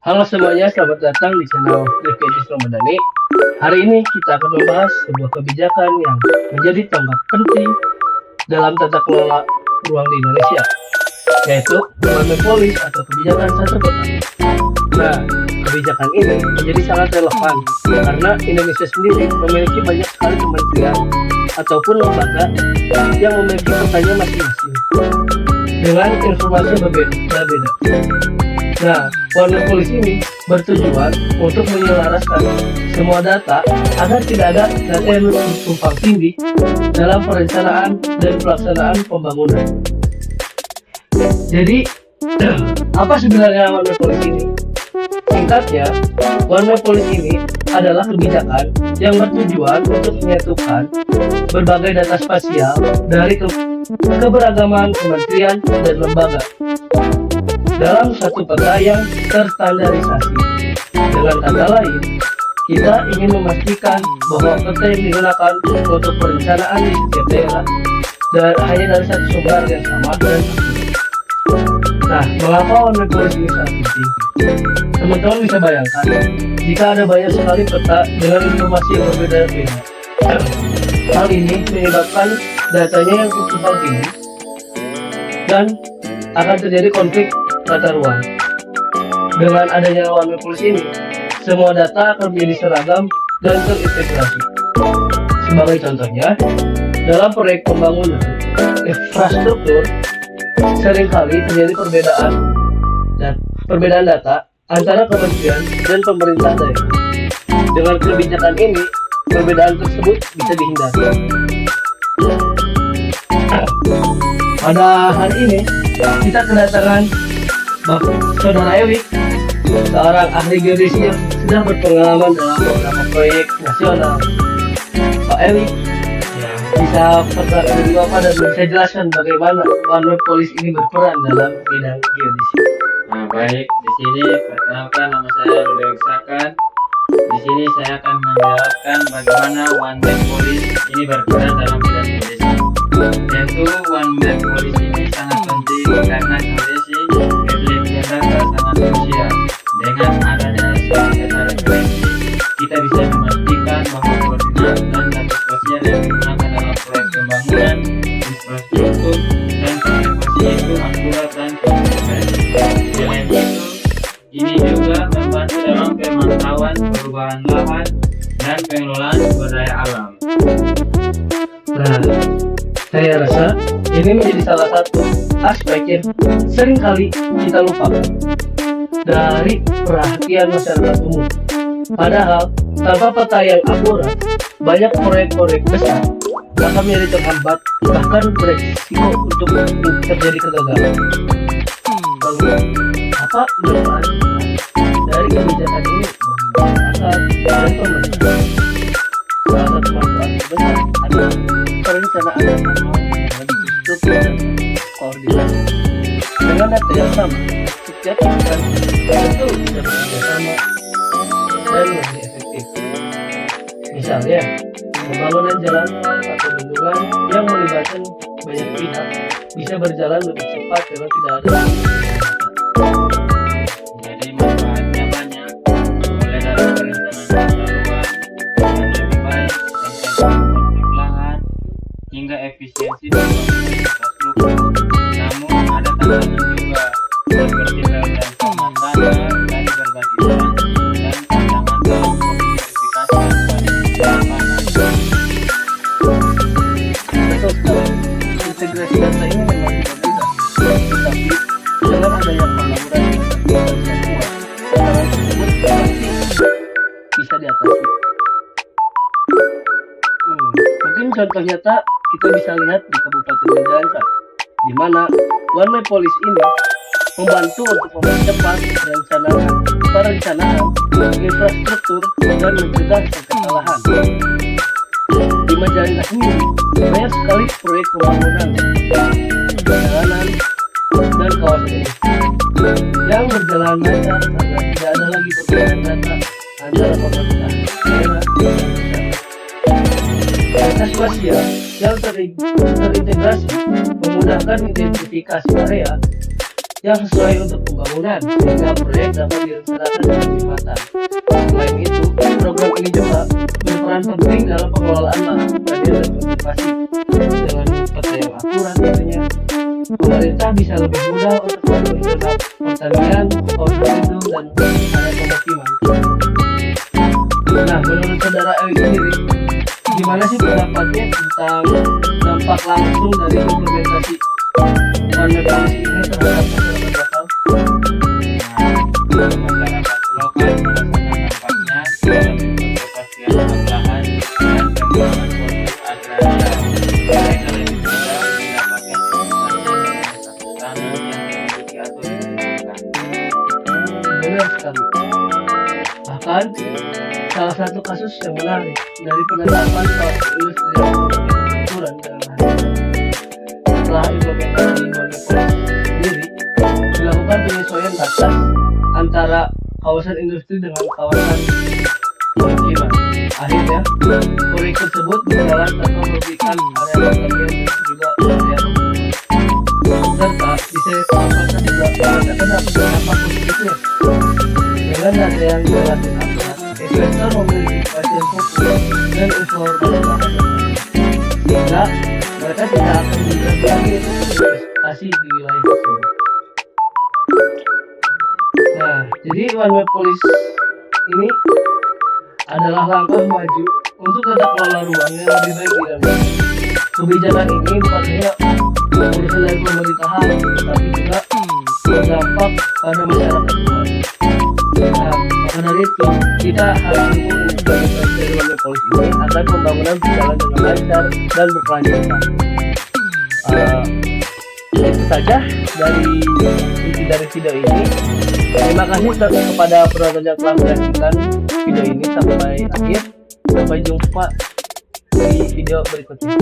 Halo semuanya, selamat datang di channel Rifki Edis Ramadhani. Hari ini kita akan membahas sebuah kebijakan yang menjadi tonggak penting dalam tata kelola ruang di Indonesia, yaitu One Map Policy atau kebijakan satu kota. Nah, kebijakan ini menjadi sangat relevan karena Indonesia sendiri memiliki banyak sekali kementerian ataupun lembaga yang memiliki kotanya masing-masing dengan informasi berbeda-beda. Nah, One Map Policy ini bertujuan untuk menyelaraskan semua data agar tidak ada data yang tumpang tindih dalam perencanaan dan pelaksanaan pembangunan. Jadi, apa sebenarnya One Map Policy ini? Singkatnya, One Map Policy ini adalah kebijakan yang bertujuan untuk menyatukan berbagai data spasial dari keberagaman kementerian dan lembaga dalam satu peta yang terstandarisasi. Dengan kata lain, kita ingin memastikan bahwa peta yang digunakan untuk perencanaan di setiap daerah dan hanya dari satu sumber yang sama dan akurat. Nah, mengapa One Map Policy ini sangat penting? Teman-teman bisa bayangkan, jika ada banyak sekali peta dengan informasi yang berbeda-beda, hal ini menyebabkan datanya yang tumpang tindih dan akan terjadi konflik tata ruang. Dengan adanya One Map Policy ini, semua data akan menjadi seragam dan terintegrasi. Sebagai contohnya, dalam proyek pembangunan infrastruktur, seringkali terjadi perbedaan data antara kementerian dan pemerintah daerah. Dengan kebijakan ini, perbedaan tersebut bisa dihindari. Pada hari ini, kita kedatangan Saudara Ewi, seorang ahli geodesi yang sudah berpengalaman dalam beberapa proyek nasional. Pak Ewi, bisa perkenalkan dulu apa dan bisa jelaskan bagaimana One Map Policy ini berperan dalam bidang geodesi? Nah, baik, di sini perkenalkan nama saya Ludwig Sakan. Di sini saya akan menjelaskan bagaimana One Map Policy ini berperan dalam bidang geodesi. Tentu One Map Policy ini sangat penting karena geodesi data sangat krusial. Dengan adanya data referensi, kita bisa memastikan bahwa koordinat dan data spasial yang digunakan dalam proyek pembangunan infrastruktur dan konservasi itu akurat dan konsisten. Selain itu, ini juga membantu dalam pemantauan perubahan lahan dan pengelolaan sumber daya alam. Nah, saya rasa ini menjadi salah satu aspek yang seringkali kita lupakan dari perhatian masyarakat umum. Padahal, tanpa peta yang akurat, banyak proyek-proyek besar akan menjadi terhambat, bahkan beresiko untuk terjadi kegagalan. Lalu, apa manfaat dari kebijakan ini bagi masyarakat dan pemerintah? Salah satu manfaat terbesar adalah perencanaan yang manual yang lebih terstruktur dan koordinasi. Dengan data yang sama, setiap instansi tentu bisa bekerja sama dan lebih efektif. Misalnya, pembangunan jalan atau bendungan yang melibatkan banyak pihak bisa berjalan lebih cepat karena tidak ada. Jadi manfaatnya banyak, mulai dari perencanaan tata ruang yang lebih baik, konflik lahan, hingga efisiensi dan infrastruktur. Namun ada tantangan juga, seperti gagasan pemasaran dari berbagai orang dan tantangan dalam verifikasi dan kualitas layanan. Betul sekali, integrasi data ini memang tidak mudah, tetapi dengan adanya kolaborasi dan kuat, tantangan tersebut pasti bisa diatasi. Mungkin contoh nyata kita bisa lihat di Kabupaten Majalengka, di mana One Map Policy ini membantu untuk mempercepat perencanaan infrastruktur dan mencegah sengketa lahan. Di Majalengka sendiri banyak sekali proyek pembangunan, jalanan, dan kawasan industri yang berjalan lancar karena tidak ada lagi perbedaan data antara pemerintah daerah dan masyarakat. Data spasial yang terintegrasi memudahkan identifikasi area yang sesuai untuk pembangunan sehingga proyek dapat dilaksanakan dengan lebih matang. Selain itu, program ini juga berperan penting dalam pengelolaan lahan pertanian dan konservasi. Dengan peta yang akurat tentunya, pemerintah bisa lebih mudah untuk mengelola pertanian, kawasan lindung, dan area pemukiman. Nah, menurut saudara Ewi sendiri, gimana sih pendapatnya tentang dampak langsung dari implementasi One Map Policy ini terhadap masyarakat lokal? Masyarakat lokal merasakan dampaknya dalam bentuk kepastian lahan dan pengembangan politik agraria. Mereka lebih mudah mendapatkan standar yang memiliki atau ditetapkan. Benar sekali. Bahkan, salah satu kasus yang menarik dari penetapan suatu industri aturan dalam hal ini, setelah implementasi One Map Policy sendiri, dilakukan penyesuaian batas antara kawasan industri dengan kawasan pemukiman. Akhirnya, proyek tersebut berjalan tanpa merugikan area pertanian dan juga area pemukiman. Serta disesuaikan juga berdasarkan dampak positifnya. Dengan data yang relatif akurat, investor memiliki kepastian hukum dan informasi lahan, sehingga mereka tidak akan mudah lagi untuk berinvestasi di wilayah tersebut. Nah, jadi One Map Policy ini adalah langkah maju untuk tata kelola ruang yang lebih baik di dalam. Kebijakan ini bukan hanya urusan dari pemerintahan, tapi juga berdampak pada masyarakat luas. Nah, maka dari itu kita harus mendukung implementasi dari One Map Policy ini agar pembangunan berjalan dengan lancar dan berkelanjutan. Itu saja dari inti dari video ini. Terima kasih kepada penonton yang telah menyaksikan video ini sampai akhir. Sampai jumpa di video berikutnya.